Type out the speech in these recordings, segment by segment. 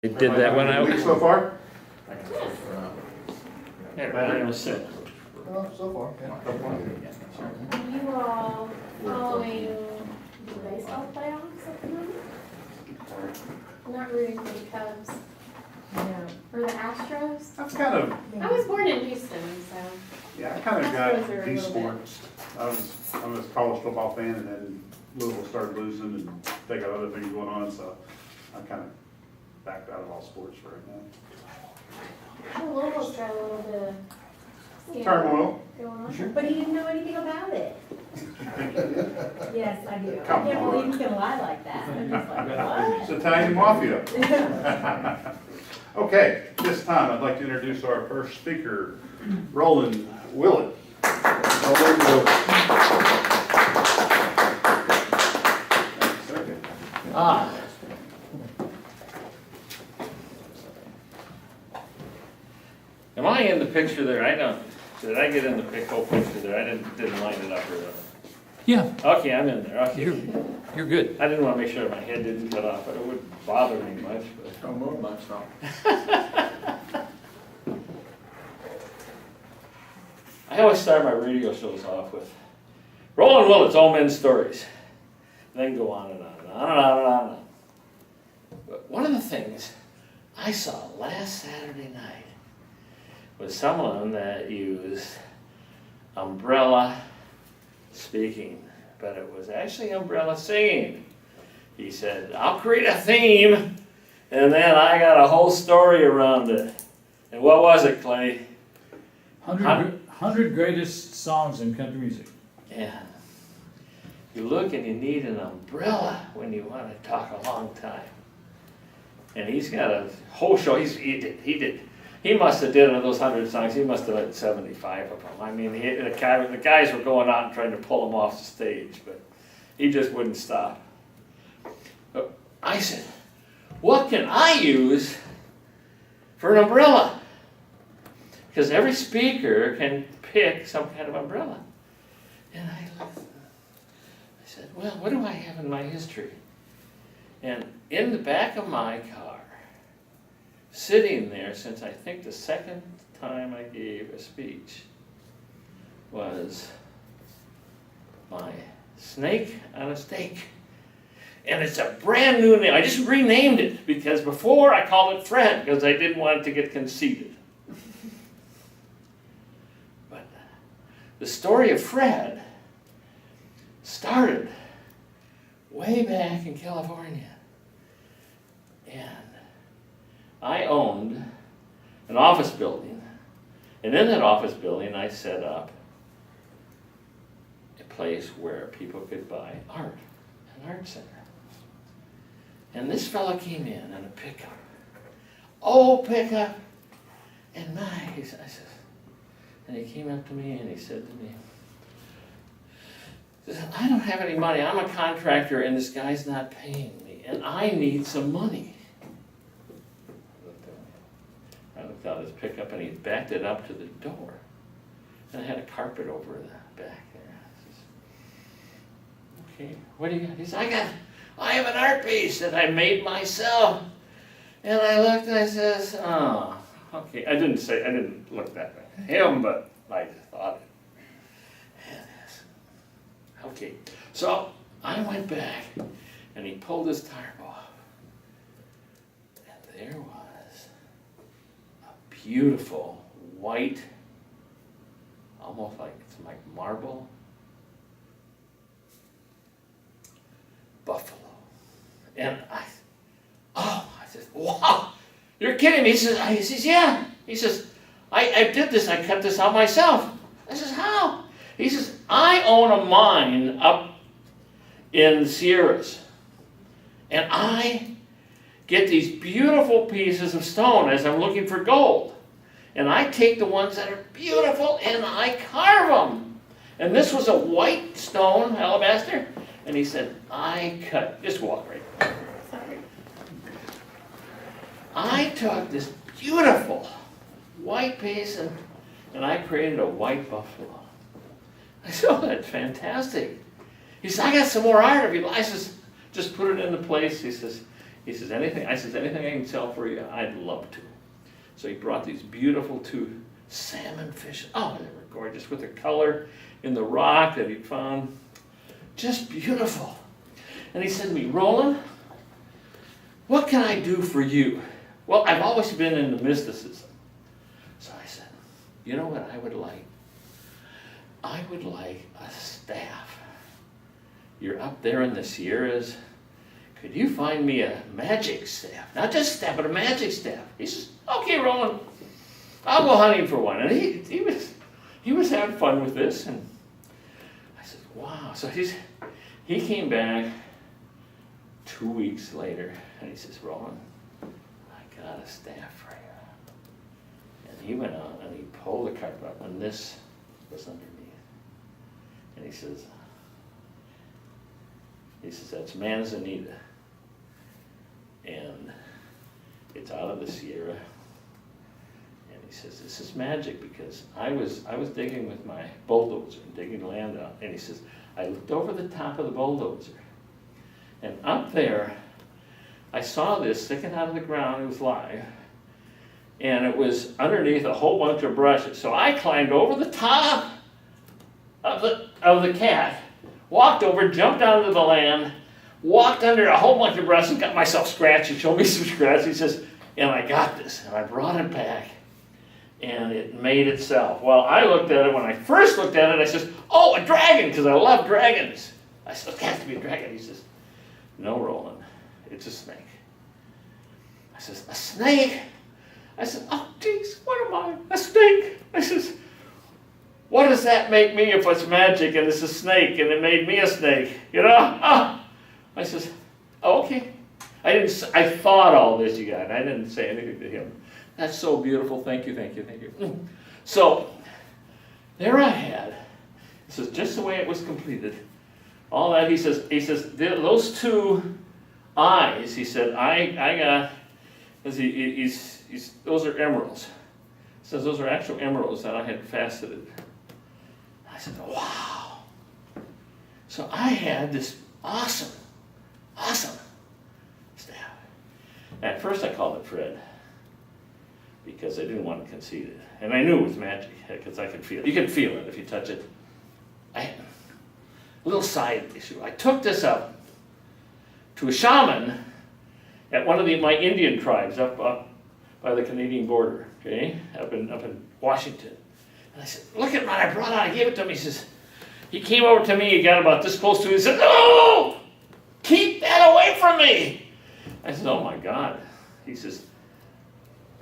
They did that one out. Week so far? Everybody was sick. Well, so far, yeah. Are you all following the baseball playoffs at the moment? I'm not rooting for the Cubs. No. Or the Astros? That's kind of, I was born in Houston, so. yeah, I kind of Astros are got a these little bit. sports. I was a college football fan, and then Louisville started losing, and they got other things going on, so I kind of backed out of all sports for right now. Well, Louisville's got a little bit of scandal Turmoil. going on. Sure. But he didn't know anything about it. Yes, I do. I Come can't on. believe you can lie like that. I'm just like, what? It's Italian Mafia. Okay, this time I'd like to introduce our first speaker, Roland Willett. Roland Willett. Thank you, sir. Am I in the picture there? I don't, did I get in the whole picture there? I didn't line it up or whatever. Yeah, Okay, I'm in there, okay. you're good. I didn't want to make sure my head didn't cut off, but it wouldn't bother me much, but. Don't move much, no. I always start my radio shows off with Roland Willett's Old Men's Stories. Then go on and on and on and on and on and on. But one of the things I saw last Saturday night was someone that used umbrella speaking, but it was actually umbrella singing. He said, I'll create a theme, and then I got a whole story around it. And what was it, Clay? 100 greatest songs in country music. Yeah. You look and you need an umbrella when you want to talk a long time. And he's got a whole show. He must have did of those 100 songs. He must have had 75 of them. I mean, the guys were going out and trying to pull him off the stage, but he just wouldn't stop. But I said, what can I use for an umbrella? Because every speaker can pick some kind of umbrella. And I said, well, what do I have in my history? And in the back of my car, sitting there since I think the second time I gave a speech, was my Snake on a Stake. And it's a brand new name. I just renamed it because before I called it Fred because I didn't want it to get conceited. But the story of Fred started way back in California. And I owned an office building. And in that office building, I set up a place where people could buy art, an art center. And this fella came in a pickup. Old pickup and nice. I said, and he came up to me and he said to me, he said, I don't have any money. I'm a contractor and this guy's not paying me. And I need some money. I looked out his pickup and he backed it up to the door. And I had a carpet over the back there. I says, okay, what do you got? He said, I have an art piece that I made myself. And I looked and I says, oh, okay. I didn't look that way at him, but I just thought it. And I said, okay. So I went back and he pulled his tarp off. And there was a beautiful white, almost like it's like marble, buffalo. And I said, wow, you're kidding me. He says, yeah. He says, I did this, I cut this out myself. I says, how? He says, I own a mine up in the Sierras. And I get these beautiful pieces of stone as I'm looking for gold. And I take the ones that are beautiful and I carve them. And this was a white stone, alabaster. And he said, just walk right there. Sorry. I took this beautiful white piece and I created a white buffalo. I said, oh, that's fantastic. He said, I got some more art of you. I says, just put it into place. He says, He says, anything I can sell for you, I'd love to. So he brought these beautiful 2 salmon fish. Oh, they were gorgeous with the color in the rock that he found. Just beautiful. And he said to me, Roland, what can I do for you? Well, I've always been into mysticism. So I said, you know what I would like? I would like a staff. You're up there in the Sierras. Could you find me a magic staff? Not just a staff, but a magic staff. He says, okay, Roland, I'll go hunting for one. And he was having fun with this. And I said, wow. So he came back 2 weeks later, and he says, Roland, I got a staff for you. And he went out and he pulled the carpet up, and this was underneath. And he says, that's manzanita. And it's out of the Sierra. And he says, this is magic, because I was digging with my bulldozer, digging land out. And he says, I looked over the top of the bulldozer, and up there, I saw this sticking out of the ground. It was live. And it was underneath a whole bunch of brushes. So I climbed over the top of the cat, walked over, jumped out of the land, walked under a whole bunch of brushes, got myself scratched. He showed me some scratches. He says, and I got this. And I brought it back, and it made itself. Well, I looked at it. When I first looked at it, I says, oh, a dragon, because I love dragons. I said, it has to be a dragon. He says, no, Roland, it's a snake. I says, a snake? I said, oh, geez, what am I? A snake? I says, what does that make me if it's magic and it's a snake and it made me a snake? You know? I says, oh, okay. I thought all this, you guys. I didn't say anything to him. That's so beautiful. Thank you, thank you, thank you. So, there I had. This is just the way it was completed. All that, he says, those 2 eyes, he said, I got, those are emeralds. He says, those are actual emeralds that I had faceted. I said, wow. So I had this awesome staff. At first I called it Fred, because I didn't want to concede it. And I knew it was magic, because I could feel it. You can feel it if you touch it. A little side issue. I took this up to a shaman at one of my Indian tribes up by the Canadian border, okay, up in Washington. And I said, look at what I brought out. I gave it to him. He came over to me. He got about this close to me. He said, no, keep that away from me. I said, oh my God. He says,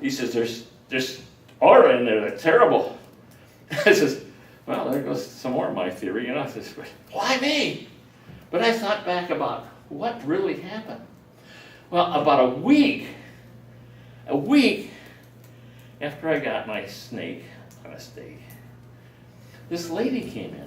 there's aura in there that's terrible. I says, well, there goes some more of my theory, you know. I says, why me? But I thought back about what really happened. Well, about a week after I got my snake on a stake, this lady came in,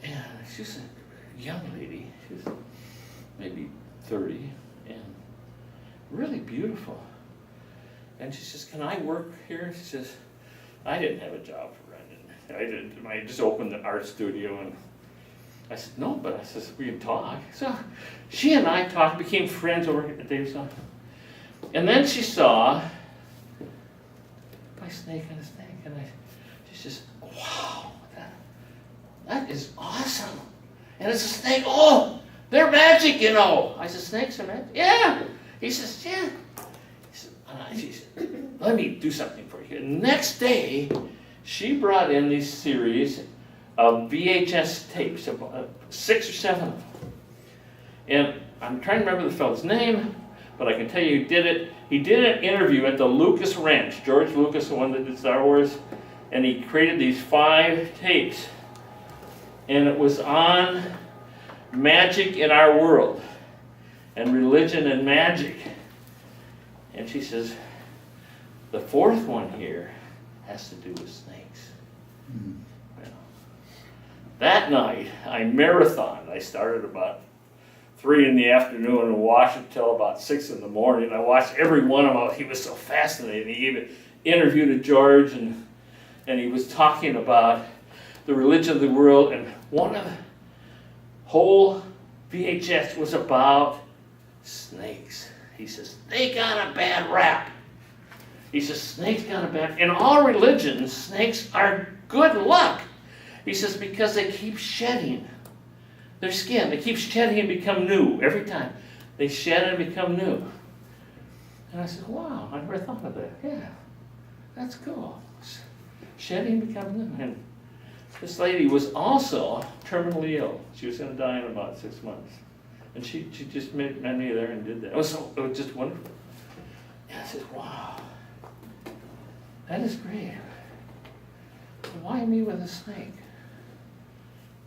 and she's a young lady. She's maybe 30, and really beautiful. And she says, can I work here? She says, I didn't have a job for Brendan. I just opened the art studio, and I said, no, but I says, we can talk. So she and I talked, became friends over at Davidson. And then she saw my snake on a snake, and she says, wow, that is awesome. And it's a snake. Oh, they're magic, you know. I said, snakes are magic? Yeah. He says, yeah. She said, let me do something for you. And next day, she brought in these series of VHS tapes, 6 or 7 of them. And I'm trying to remember the fellow's name, but I can tell you he did it. He did an interview at the Lucas Ranch, George Lucas, the one that did Star Wars, and he created these 5 tapes. And it was on magic in our world, and religion and magic. And she says, the 4th one here has to do with snakes. Well, that night, I marathoned. I started about 3 in the afternoon and watched until about 6 in the morning. I watched every one of them. He was so fascinating. He even interviewed George, and he was talking about the religion of the world, and one of the whole VHS was about snakes. He says, they got a bad rap. He says, snakes got a bad, in all religions, snakes are good luck. He says, because they keep shedding their skin. They keep shedding and become new every time. They shed and become new. And I said, wow, I never thought of that. Yeah, that's cool. Shedding and become new. And this lady was also terminally ill. She was going to die in about 6 months. And she just met me there and did that. It was just wonderful. And I said, wow, that is great. Why me with a snake?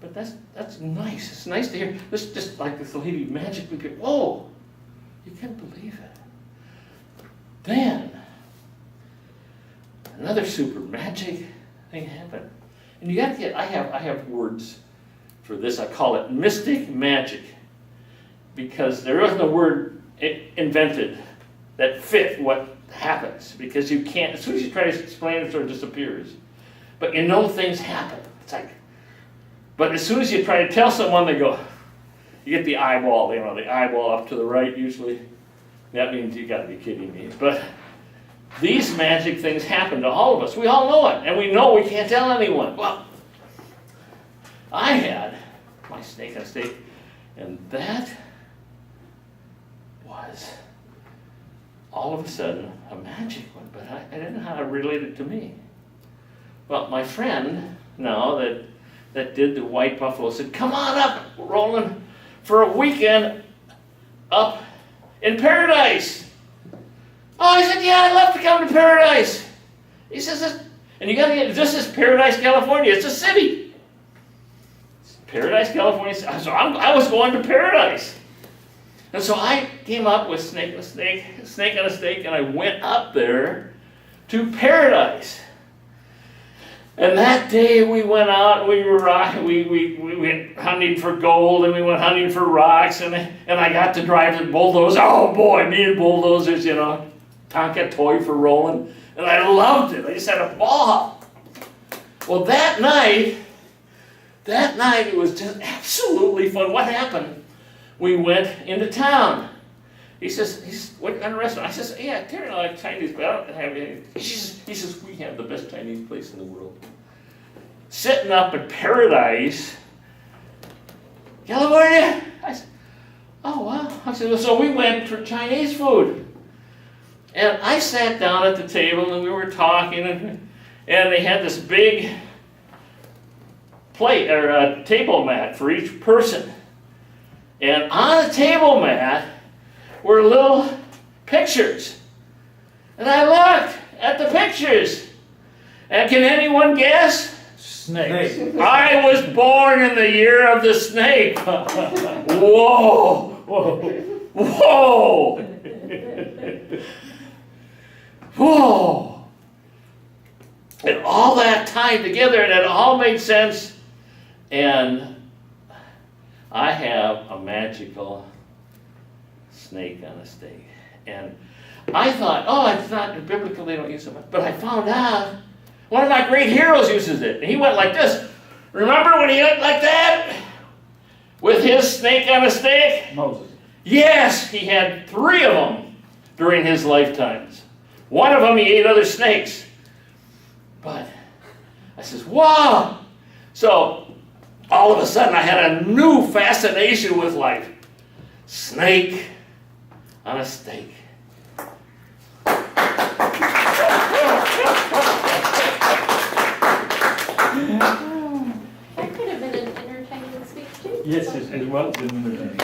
But that's nice. It's nice to hear. This just like this lady magically go, whoa, you can't believe it. Then another super magic thing happened. And you got to get, I have words for this. I call it mystic magic. Because there isn't a word invented that fit what happens. Because you can't, as soon as you try to explain it, it sort of disappears. But you know things happen. It's like, but as soon as you try to tell someone, they go, you get the eyeball, the eyeball up to the right usually. That means you gotta be kidding me. But these magic things happen to all of us. We all know it, and we know we can't tell anyone. Well, I had my snake on a stake, and that was all of a sudden a magic one, but I didn't know how to relate it to me. Well, my friend now that did the White Buffalo said, come on up, Roland, for a weekend up in Paradise. Oh, I said, yeah, I'd love to come to Paradise. He says, and you gotta get, this is Paradise, California. It's a city. It's Paradise, California. So I was going to Paradise. And so I came up with snake on a stake, and I went up there to Paradise. And that day we went out, we went hunting for gold, and we went hunting for rocks, and I got to drive the bulldozer. Oh boy, me and bulldozers, Tonka toy for Roland, and I loved it. I just had a ball. Well, that night it was just absolutely fun. What happened? We went into town. He says, what kind of restaurant? I says, yeah, Terry and I like Chinese, but I don't have any. He says, we have the best Chinese place in the world. Sitting up at Paradise, California. I said, oh, wow. I said, well, so we went for Chinese food. And I sat down at the table, and we were talking, and they had this big plate, or a table mat for each person. And on the table mat were little pictures. And I looked at the pictures. And can anyone guess? Snakes. I was born in the year of the snake. Whoa! Whoa! Whoa! And all that time together, and it all made sense. And I have a magical snake on a stake. And I thought, oh, it's not biblical, they don't use it much. But I found out one of my great heroes uses it. And he went like this. Remember when he went like that? With his snake on a stake? Moses. Yes, he had 3 of them during his lifetimes. One of them he ate other snakes. But I says, wow. So all of a sudden I had a new fascination with life. Snake on a stake. That could have been an entertaining speech too. Yes, it was entertaining.